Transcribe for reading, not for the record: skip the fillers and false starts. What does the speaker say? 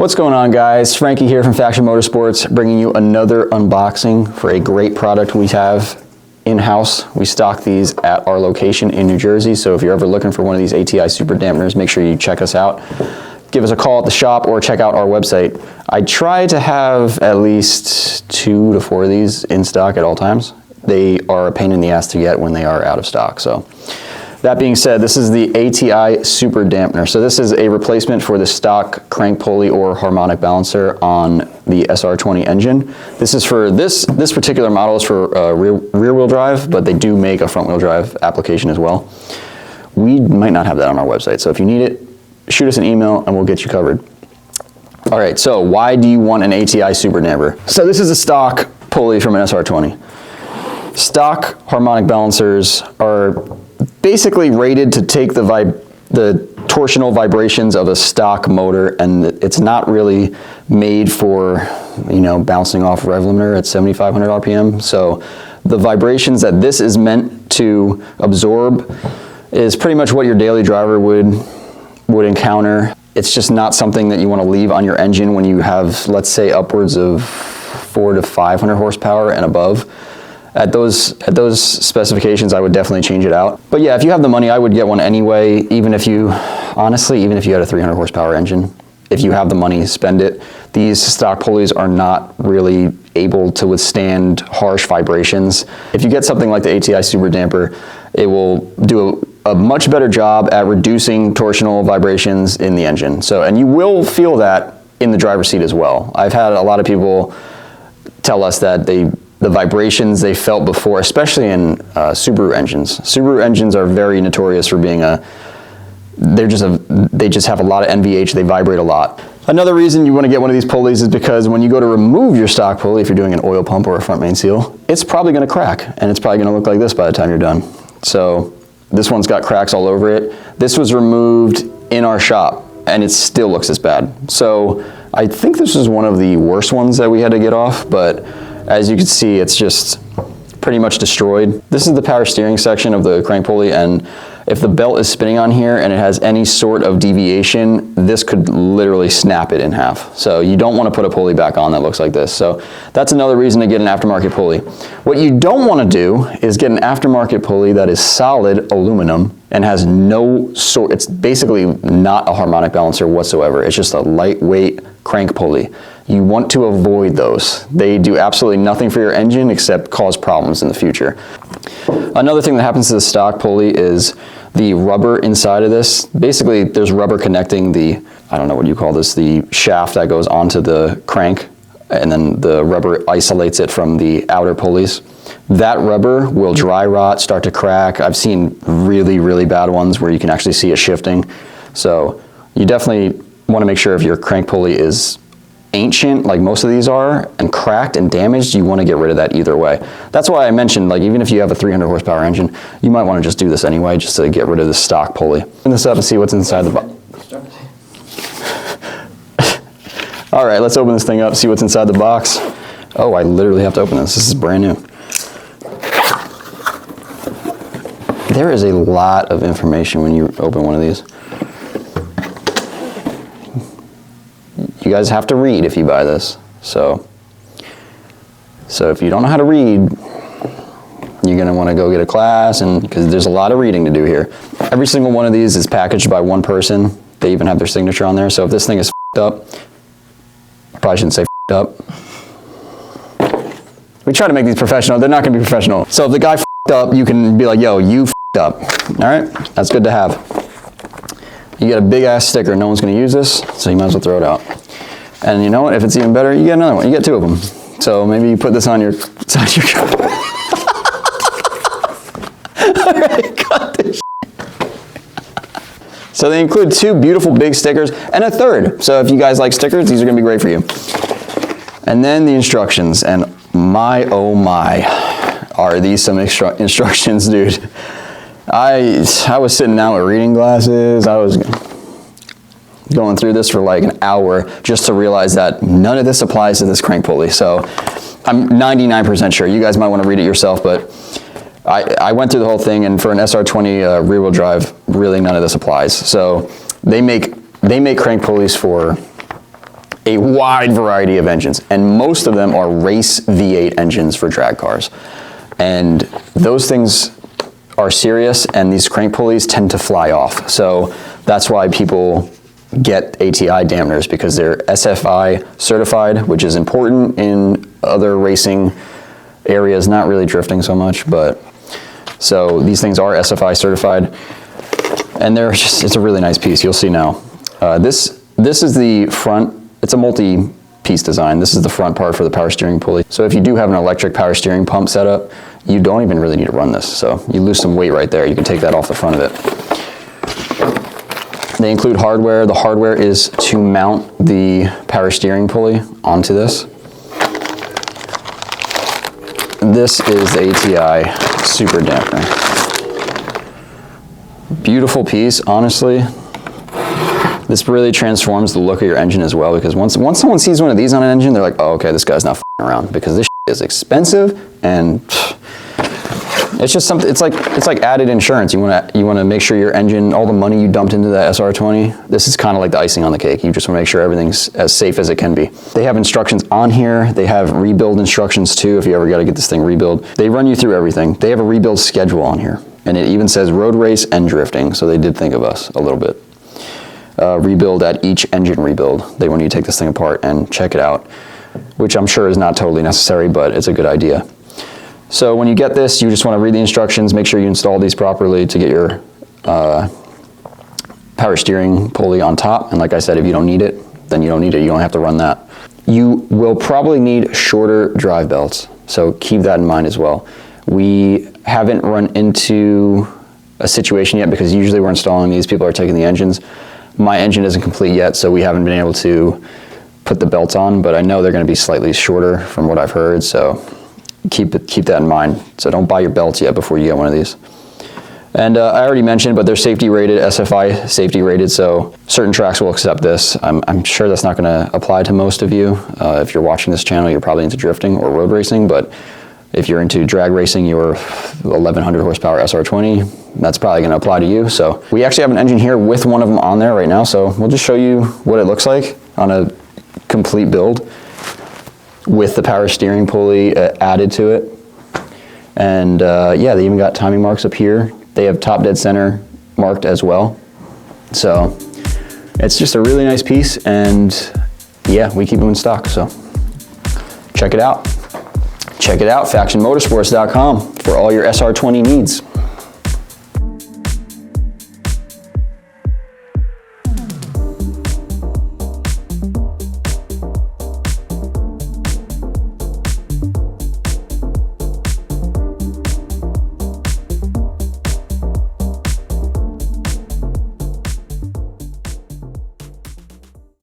What's going on, guys? Frankie here from Faction Motorsports, bringing you another unboxing for a great product we have in-house. We stock these at our location in New Jersey, so if you're ever looking for one of these ATI super dampeners, make sure you check us out. Give us a call at the shop or check out our website. I try to have at least 2 to 4 of these in stock at all times. They are a pain in the ass to get when they are out of stock. So that being said, this is the ATI Super Dampener. So this is a replacement for the stock crank pulley or harmonic balancer on the SR20 engine. This is for this particular model is for rear wheel drive, but they do make a front wheel drive application as well. We might not have that on our website, so if you need it, shoot us an email and we'll get you covered. All right, so why do you want an ATI Super Damper? So this is a stock pulley from an SR20. Stock harmonic balancers are basically rated to take the torsional vibrations of a stock motor, and it's not really made for, you know, bouncing off rev limiter at 7,500 RPM. So the vibrations that this is meant to absorb is pretty much what your daily driver would encounter. It's just not something that you want to leave on your engine when you have, let's say, upwards of 400 to 500 horsepower and above. At those specifications, I would definitely change it out. But yeah, if you have the money, I would get one anyway, even if you had a 300 horsepower engine. If you have the money, spend it. These stock pulleys are not really able to withstand harsh vibrations. If you get something like the ATI Super Damper, it will do a much better job at reducing torsional vibrations in the engine. So, and you will feel that in the driver's seat as well. I've had a lot of people tell us that the vibrations they felt before, especially in Subaru engines. Subaru engines are very notorious for being they just have a lot of NVH, they vibrate a lot. Another reason you want to get one of these pulleys is because when you go to remove your stock pulley, if you're doing an oil pump or a front main seal, it's probably going to crack, and it's probably going to look like this by the time you're done. So this one's got cracks all over it. This was removed in our shop, and it still looks as bad. So I think this is one of the worst ones that we had to get off, but as you can see, it's just pretty much destroyed. This is the power steering section of the crank pulley, and if the belt is spinning on here and it has any sort of deviation, this could literally snap it in half. So you don't want to put a pulley back on that looks like this. So that's another reason to get an aftermarket pulley. What you don't want to do is get an aftermarket pulley that is solid aluminum and has it's basically not a harmonic balancer whatsoever. It's just a lightweight crank pulley. You want to avoid those. They do absolutely nothing for your engine except cause problems in the future. Another thing that happens to the stock pulley is the rubber inside of this. Basically, there's rubber connecting the, I don't know what you call this, the shaft that goes onto the crank, and then the rubber isolates it from the outer pulleys. That rubber will dry rot, start to crack. I've seen really, really bad ones where you can actually see it shifting. So you definitely want to make sure if your crank pulley is ancient, like most of these are, and cracked and damaged, you want to get rid of that either way. That's why I mentioned, like, even if you have a 300 horsepower engine, you might want to just do this anyway, just to get rid of the stock pulley. Open this up and see what's inside the box. All right, let's open this thing up, see what's inside the box. Oh, I literally have to open this. This is brand new. There is a lot of information when you open one of these. You guys have to read if you buy this. So if you don't know how to read, you're gonna wanna go get a class, and because there's a lot of reading to do here. Every single one of these is packaged by one person. They even have their signature on there. So if this thing is up, I probably shouldn't say up. We try to make these professional. They're not gonna be professional. So if the guy up, you can be like, yo, you up. All right, that's good to have. You get a big ass sticker, no one's gonna use this, so you might as well throw it out. And you know what, if it's even better, you get another one, you get 2 of them. So maybe you put this on your side of your car. All right, cut this So they include 2 beautiful big stickers and a third. So if you guys like stickers, these are gonna be great for you. And then the instructions, and my, oh my, are these some instructions, dude. I was sitting down with reading glasses. I was going through this for like an hour just to realize that none of this applies to this crank pulley. So I'm 99% sure. You guys might want to read it yourself, but I went through the whole thing, and for an SR20 rear-wheel drive, really none of this applies. So they make crank pulleys for a wide variety of engines, and most of them are race V8 engines for drag cars. And those things are serious, and these crank pulleys tend to fly off. So that's why people get ATI dampeners, because they're SFI certified, which is important in other racing areas, not really drifting so much, but so these things are SFI certified, and it's a really nice piece. You'll see now. This is the front. It's a multi-piece design. This is the front part for the power steering pulley. So if you do have an electric power steering pump setup, you don't even really need to run this. So you lose some weight right there. You can take that off the front of it. They include hardware. The hardware is to mount the power steering pulley onto this. This is the ATI Super Dampener. Beautiful piece, honestly. This really transforms the look of your engine as well, because once someone sees one of these on an engine, they're like, oh, okay, this guy's not f***ing around, because this is expensive, and it's just something. It's like added insurance. You want to make sure your engine, all the money you dumped into that SR20, this is kind of like the icing on the cake. You just want to make sure everything's as safe as it can be. They have instructions on here. They have rebuild instructions too, if you ever got to get this thing rebuild. They run you through everything. They have a rebuild schedule on here, and it even says road race and drifting, so they did think of us a little bit. Rebuild at each engine rebuild. They want you to take this thing apart and check it out, which I'm sure is not totally necessary, but it's a good idea. So when you get this, you just want to read the instructions, make sure you install these properly to get your power steering pulley on top. And like I said, if you don't need it, then you don't need it. You don't have to run that. You will probably need shorter drive belts, so keep that in mind as well. We haven't run into a situation yet, because usually we're installing these, people are taking the engines. My engine isn't complete yet, so we haven't been able to put the belts on, but I know they're going to be slightly shorter from what I've heard, so keep that in mind. So don't buy your belts yet before you get one of these. And I already mentioned, but they're safety rated, SFI safety rated, so certain tracks will accept this. I'm sure that's not going to apply to most of you. If you're watching this channel, you're probably into drifting or road racing, but if you're into drag racing, your 1100 horsepower SR20, that's probably going to apply to you. So we actually have an engine here with one of them on there right now, so we'll just show you what it looks like on a complete build with the power steering pulley added to it. And yeah, they even got timing marks up here. They have top dead center marked as well. So it's just a really nice piece, and yeah, we keep them in stock, so check it out. Check it out, factionmotorsports.com, for all your SR20 needs.